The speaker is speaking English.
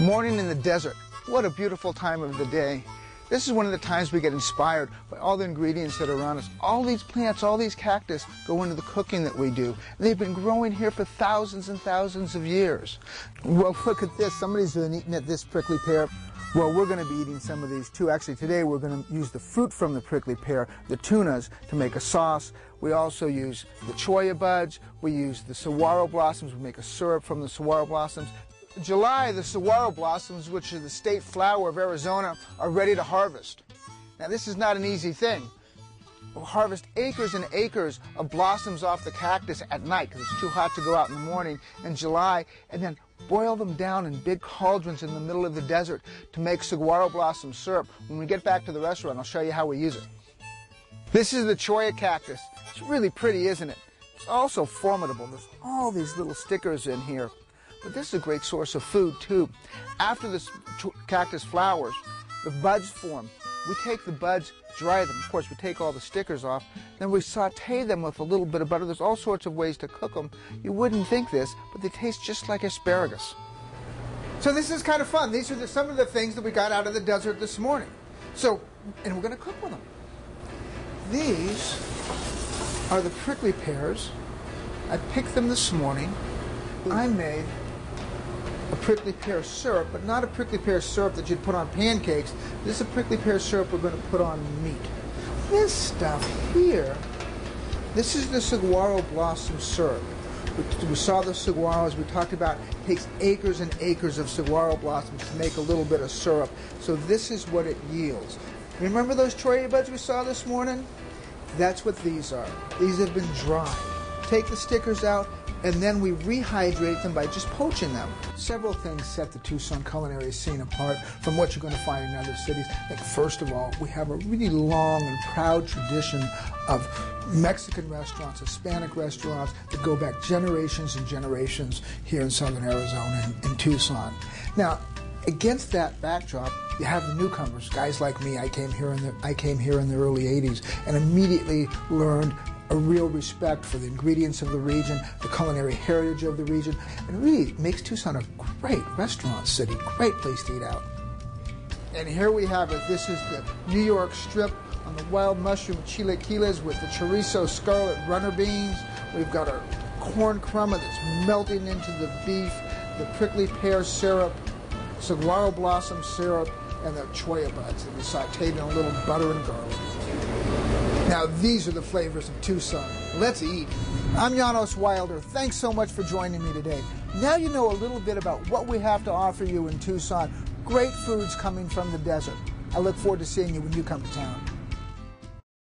Morning in the desert. What a beautiful time of the day. This is one of the times we get inspired by all the ingredients that are around us. All these plants, all these cactus go into the cooking that we do. And they've been growing here for thousands and thousands of years. Well, look at this. Somebody's been eating at this prickly pear. Well, we're going to be eating some of these too. Actually, today we're going to use the fruit from the prickly pear, the tunas, to make a sauce. We also use the cholla buds. We use the saguaro blossoms. We make a syrup from the saguaro blossoms. In July, the saguaro blossoms, which are the state flower of Arizona, are ready to harvest. Now, this is not an easy thing. We'll harvest acres and acres of blossoms off the cactus at night because it's too hot to go out in the morning in July, and then boil them down in big cauldrons in the middle of the desert to make saguaro blossom syrup. When we get back to the restaurant, I'll show you how we use it. This is the cholla cactus. It's really pretty, isn't it? It's also formidable. There's all these little stickers in here. But this is a great source of food, too. After the cactus flowers, the buds form. We take the buds, dry them. Of course, we take all the stickers off. Then we saute them with a little bit of butter. There's all sorts of ways to cook them. You wouldn't think this, but they taste just like asparagus. So this is kind of fun. These are some of the things that we got out of the desert this morning. And we're going to cook with them. These are the prickly pears. I picked them this morning. I made a prickly pear syrup, but not a prickly pear syrup that you'd put on pancakes. This is a prickly pear syrup we're going to put on meat. This stuff here, this is the saguaro blossom syrup. We saw the saguaros, we talked about it takes acres and acres of saguaro blossoms to make a little bit of syrup. So this is what it yields. Remember those cholla buds we saw this morning? That's what these are. These have been dried. Take the stickers out, and then we rehydrate them by just poaching them. Several things set the Tucson culinary scene apart from what you're going to find in other cities. I think first of all, we have a really long and proud tradition of Mexican restaurants, Hispanic restaurants that go back generations and generations here in southern Arizona in Tucson. Now, against that backdrop, you have the newcomers, guys like me. I came here in the early 80s and immediately learned a real respect for the ingredients of the region, the culinary heritage of the region, and really makes Tucson a great restaurant city, great place to eat out. And here we have it. This is the New York strip on the wild mushroom chilaquiles with the chorizo scarlet runner beans. We've got our corn crumb that's melting into the beef, the prickly pear syrup, saguaro blossom syrup, and the cholla buds that we sauteed in a little butter and garlic. Now, these are the flavors of Tucson. Let's eat. I'm Janos Wilder. Thanks so much for joining me today. Now you know a little bit about what we have to offer you in Tucson. Great foods coming from the desert. I look forward to seeing you when you come to town.